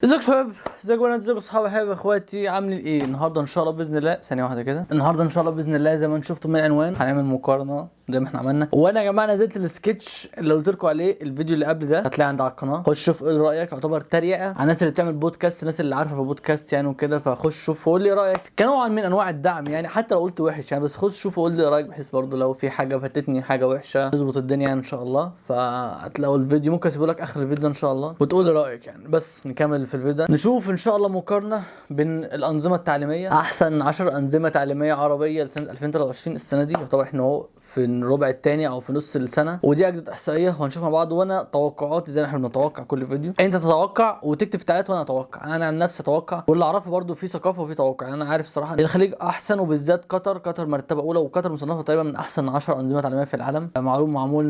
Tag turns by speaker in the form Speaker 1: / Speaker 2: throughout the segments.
Speaker 1: ازيك يا شباب، ازيك بنات، ازيك اصحابي، حبايبي، اخواتي، عاملين ايه؟ النهارده ان شاء الله باذن الله، ثانيه واحده كده. النهارده ان شاء الله باذن الله زي ما انتم شفتوا من العنوان هنعمل مقارنه زي ما احنا عملنا. وانا يا جماعه نزلت السكتش اللي قلت لكم عليه الفيديو اللي قبل ده، هتلاقيه عندي على القناه. خش شوف ايه رايك، يعتبر تريقه على الناس اللي بتعمل بودكاست، الناس اللي عارفه في بودكاست يعني وكده. فخش شوف وقول لي رايك كنوع من انواع الدعم يعني، حتى لو قلت وحش يعني، بس خش شوف وقول لي رايك، بحيث برضه لو في حاجه فاتتني، حاجه وحشه، تظبط الدنيا يعني ان شاء الله. فهتلاقوا الفيديو، ممكن اسيبه لك اخر الفيديو ان شاء الله وتقول لي رايك يعني. بس نكمل في الفيديو ده، نشوف ان شاء الله مقارنه بين الانظمه التعليميه، احسن 10 انظمه تعليميه عربيه لسنه 2023. السنه دي يعتبر احنا اهو في الربع الثاني او في نص السنه، ودي اجدد احصائيه وهنشوف مع بعض. وانا توقعاتي زي ما احنا بنتوقع كل فيديو، انت تتوقع وتكتب في تعليقات وانا اتوقع. انا عن نفسي اتوقع، واللي اعرفه برضو في ثقافه وفي توقع يعني. انا عارف صراحه ان الخليج احسن، وبالذات قطر مرتبه اولى، وقطر مصنفه تقريبا من احسن 10 انظمه تعليميه في العالم. معلوم معمول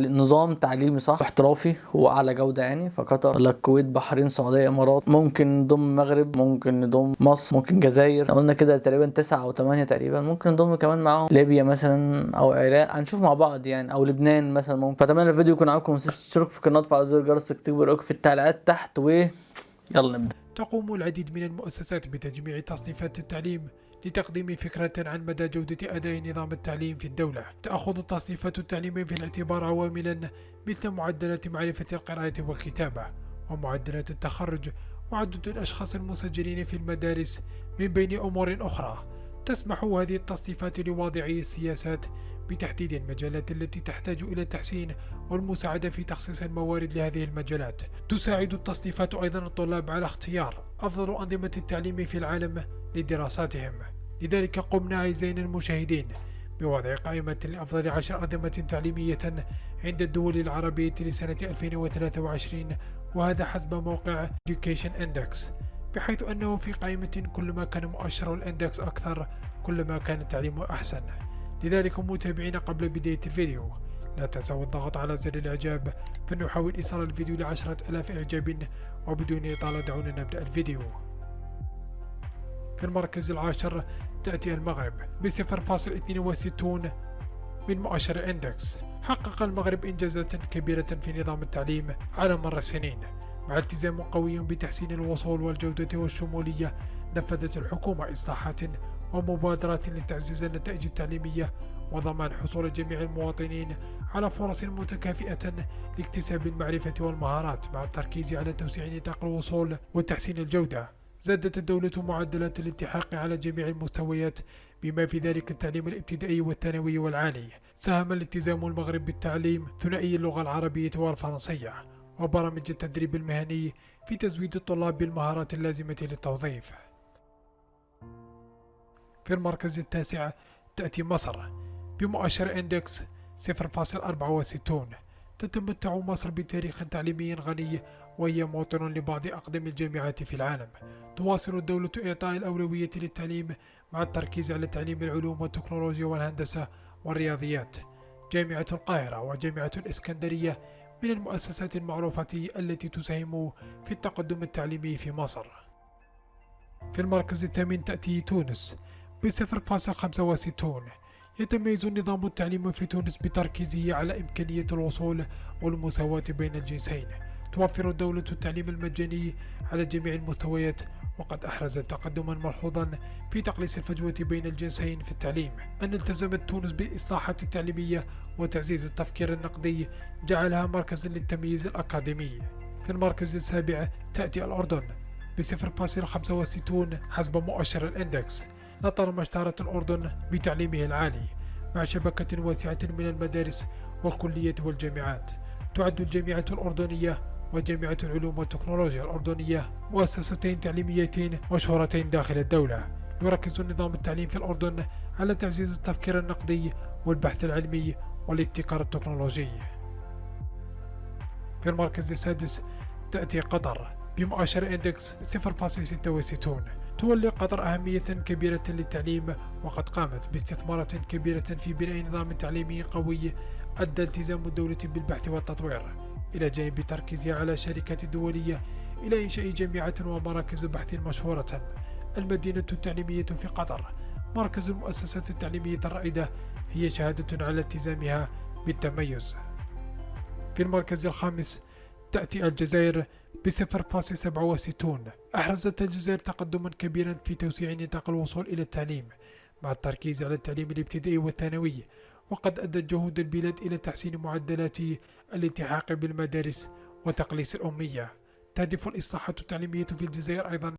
Speaker 1: نظام تعليمي صح واحترافي واعلى جوده يعني. فقطر ولا الكويت، بحرين، السعوديه، امارات، ممكن نضم المغرب، ممكن نضم مصر، ممكن جزائر، قلنا كده تقريبا 9 أو 8 تقريبا. ممكن نضم كمان معاهم ليبيا مثلا او العراق، هنشوف مع بعض يعني، او لبنان مثلا ممكن. فاتمنى الفيديو يكون عاجبكم، ما تنسوش تشتركوا في القناه وتفعلوا زر الجرس، تكتبوا رايكم في التعليقات تحت، يلا نبدا.
Speaker 2: تقوم العديد من المؤسسات بتجميع تصنيفات التعليم لتقديم فكرة عن مدى جودة أداء نظام التعليم في الدولة. تأخذ التصنيفات التعليمية في الاعتبار عواملا مثل معدلات معرفة القراءة والكتابة، ومعدلات التخرج، وعدد الأشخاص المسجلين في المدارس، من بين أمور أخرى. تسمح هذه التصنيفات لواضعي السياسات بتحديد المجالات التي تحتاج إلى التحسين والمساعدة في تخصيص الموارد لهذه المجالات. تساعد التصنيفات أيضا الطلاب على اختيار أفضل أنظمة التعليم في العالم لدراساتهم. لذلك قمنا أعزائنا المشاهدين بوضع قائمة لأفضل 10 أنظمة تعليمية عند الدول العربية لسنة 2023، وهذا حسب موقع Education Index، بحيث أنه في قائمة كلما كان مؤشر الإندكس أكثر كلما كان التعليم أحسن. لذلك متابعينا، قبل بداية الفيديو لا تنسوا الضغط على زر الإعجاب، فنحاول إيصال الفيديو ل10,000 إعجاب. وبدون إطالة دعونا نبدأ الفيديو. في المركز العاشر تأتي المغرب ب0.62 من مؤشر الإندكس. حقق المغرب إنجازات كبيرة في نظام التعليم على مر السنين، مع التزام قوي بتحسين الوصول والجودة والشمولية. نفذت الحكومة إصلاحات ومبادرات لتعزيز النتائج التعليمية وضمان حصول جميع المواطنين على فرص متكافئة لاكتساب المعرفة والمهارات، مع التركيز على توسيع نطاق الوصول وتحسين الجودة. زادت الدولة معدلات الالتحاق على جميع المستويات، بما في ذلك التعليم الابتدائي والثانوي والعالي. ساهم الالتزام المغرب بالتعليم ثنائي اللغة العربية والفرنسية وبرامج التدريب المهني في تزويد الطلاب بالمهارات اللازمة للتوظيف. في المركز التاسع تأتي مصر بمؤشر إندكس 0.64. تتمتع مصر بتاريخ تعليمي غني، وهي موطن لبعض أقدم الجامعات في العالم. تواصل الدولة إعطاء الأولوية للتعليم مع التركيز على تعليم العلوم والتكنولوجيا والهندسة والرياضيات. جامعة القاهرة وجامعة الإسكندرية من المؤسسات المعروفة التي تساهم في التقدم التعليمي في مصر. في المركز الثامن تأتي تونس ب0.65. يتميز النظام التعليمي في تونس بتركيزه على إمكانية الوصول والمساواة بين الجنسين. توفر الدولة التعليم المجاني على جميع المستويات، وقد أحرزت تقدما ملحوظا في تقليص الفجوة بين الجنسين في التعليم. أن التزمت تونس بالإصلاحات التعليمية وتعزيز التفكير النقدي جعلها مركزا للتمييز الأكاديمي. في المركز السابع تأتي الأردن ب0.65 حسب مؤشر الإندكس. نطر ما اشتهرت الأردن بتعليمه العالي، مع شبكة واسعة من المدارس والكليات والجامعات. تعد الجامعة الأردنية وجامعة العلوم والتكنولوجيا الأردنية مؤسستين تعليميتين مشهورتين داخل الدولة. يركز نظام التعليم في الأردن على تعزيز التفكير النقدي والبحث العلمي والابتكار التكنولوجي. في المركز السادس تأتي قطر بمؤشر إندكس 0.66. تولي قطر أهمية كبيرة للتعليم، وقد قامت باستثمارات كبيرة في بناء نظام تعليمي قوي أدى التزام الدولة بالبحث والتطوير، إلى جانب تركيزها على شركات دولية، إلى إنشاء جامعات ومراكز بحث مشهورة. المدينة التعليمية في قطر مركز المؤسسات التعليمية الرائدة، هي شهادة على التزامها بالتميز. في المركز الخامس تأتي الجزائر ب0.67. أحرزت الجزائر تقدما كبيرا في توسيع نطاق الوصول إلى التعليم مع التركيز على التعليم الابتدائي والثانوي، وقد أدت جهود البلاد إلى تحسين معدلات الالتحاق بالمدارس وتقليص الأمية. تهدف الإصلاحات التعليمية في الجزائر أيضا.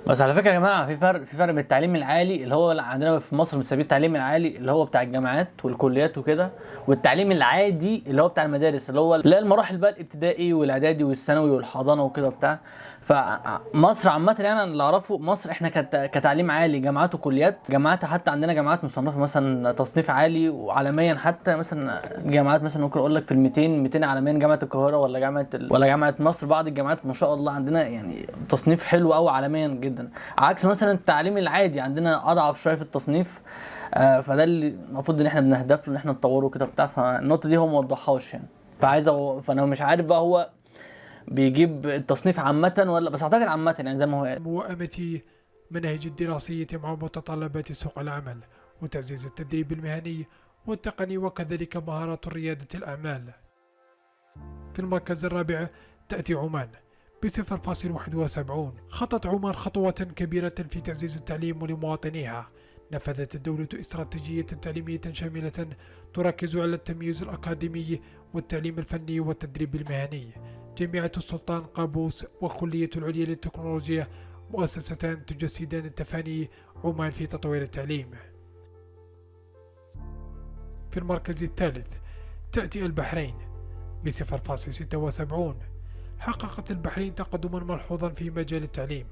Speaker 1: بس على فكره يا جماعه في فرق بين التعليم العالي اللي هو عندنا في مصر بنسميه التعليم العالي اللي هو بتاع الجامعات والكليات وكده، والتعليم العادي اللي هو بتاع المدارس اللي هو لا المراحل بقى الابتدائي والاعدادي والثانوي والحضانه وكده وبتاع. فمصر عامه يعني اللي اعرفه مصر احنا كتعليم عالي جامعات وكليات، جامعات حتى عندنا جامعات مصنفه مثلا تصنيف عالي وعالميا، حتى مثلا جامعات مثلا ممكن اقول لك في ال 200 عالميا، جامعه القاهره ولا جامعه مصر. بعض الجامعات ما شاء الله عندنا يعني تصنيف حلو قوي عالميا جدا، عكس مثلا التعليم العادي عندنا اضعف شويه في التصنيف. فده اللي المفروض ان احنا بنهدف له ان احنا نطوره كده بتاع. فالنقطه دي هو ما وضحهاش يعني، فانا مش عارف بقى هو بيجيب التصنيف عامه ولا بس اعتقد عامه يعني زي ما هو.
Speaker 2: موائمة مناهج الدراسية مع متطلبات سوق العمل وتعزيز التدريب المهني والتقني وكذلك مهارات ريادة الأعمال. في المركز الرابع تأتي عمان ب0.71. خطت عمان خطوة كبيرة في تعزيز التعليم لمواطنيها. نفذت الدولة استراتيجية تعليمية شاملة تركز على التمييز الأكاديمي والتعليم الفني والتدريب المهني. جامعة السلطان قابوس وكلية العليا للتكنولوجيا مؤسستان تجسدان التفاني عمان في تطوير التعليم. في المركز الثالث تأتي البحرين ب0.76. حققت البحرين تقدما ملحوظا في مجال التعليم،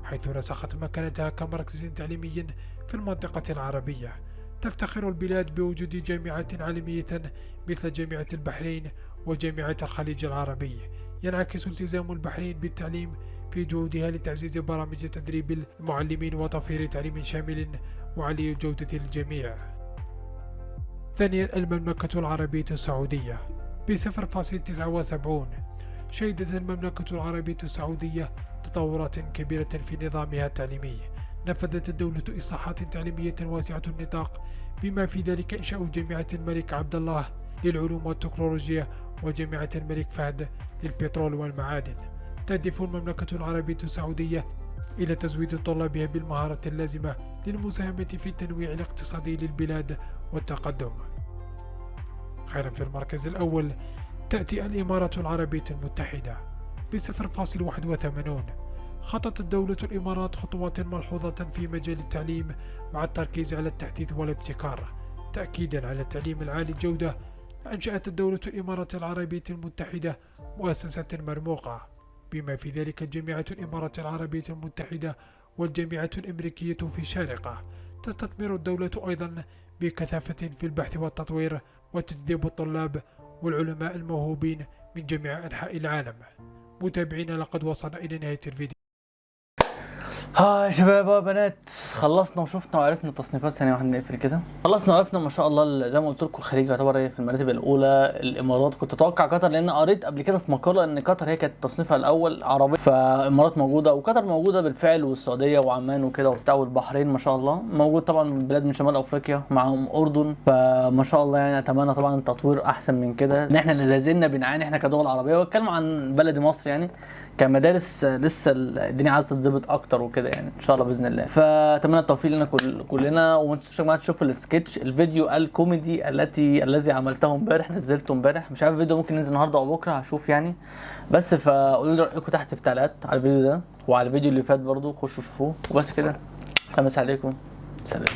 Speaker 2: حيث رسخت مكانتها كمركز تعليمي في المنطقة العربية. تفتخر البلاد بوجود جامعات عالمية مثل جامعة البحرين وجامعة الخليج العربي. ينعكس التزام البحرين بالتعليم في جهودها لتعزيز برامج تدريب المعلمين وتوفير تعليم شامل وعالي الجودة للجميع. ثانيا المملكة العربية السعودية ب0.79. شهدت المملكة العربية السعودية تطورات كبيرة في نظامها التعليمي. نفذت الدولة إصلاحات تعليمية واسعة النطاق بما في ذلك إنشاء جامعة الملك عبد الله للعلوم والتكنولوجيا وجامعة الملك فهد للبترول والمعادن. تهدف المملكة العربية السعودية إلى تزويد طلابها بالمهارة اللازمة للمساهمة في التنويع الاقتصادي للبلاد والتقدم. خيرا في المركز الأول تأتي الإمارات العربية المتحدة ب0.81. خطت الدولة الإمارات خطوات ملحوظة في مجال التعليم مع التركيز على التحديث والابتكار. تأكيدا على التعليم العالي الجودة، أنشأت الدولة الإمارات العربية المتحدة مؤسسة مرموقة بما في ذلك جامعة الإمارات العربية المتحدة والجامعة الأمريكية في الشارقة. تستثمر الدولة أيضا بكثافة في البحث والتطوير وتجذب الطلاب والعلماء الموهوبين من جميع أنحاء العالم. متابعينا لقد وصلنا إلى نهاية الفيديو.
Speaker 1: ها شباب وبنات، خلصنا وشفنا وعرفنا التصنيفات. ثانية واحدة نقفل كده. خلصنا وعرفنا ما شاء الله زي ما قلت لكم الخليج يعتبر في المراتب الأولى، الإمارات كنت أتوقع قطر لأن قريت قبل كده في مقالة إن قطر هي كانت تصنيفها الأول عربي، فالإمارات موجودة وقطر موجودة بالفعل والسعودية وعمان وكده وبتاع، والبحرين ما شاء الله موجود طبعا بلاد من شمال أفريقيا معهم أردن. فما شاء الله يعني أتمنى طبعا التطوير أحسن من كده، إن إحنا اللي لازلنا بنعاني إحنا كدول عربية. وأتكلم عن بلد مصر يعني كمدارس لسه الدنيا عايزة تظبط أكتر وكده يعني إن شاء الله باذن الله. فاتمنى التوفيق لنا كلنا. وما تنسوش يا جماعه تشوفوا السكتش الفيديو الكوميدي الذي عملته امبارح، نزلته امبارح. مش عارف الفيديو ممكن ينزل النهارده او بكره، هشوف يعني. بس فقولوا لي رايكم تحت في التعليقات على الفيديو ده وعلى الفيديو اللي فات برضو، خشوا شوفوه. وبس كده، خمس عليكم، سلام.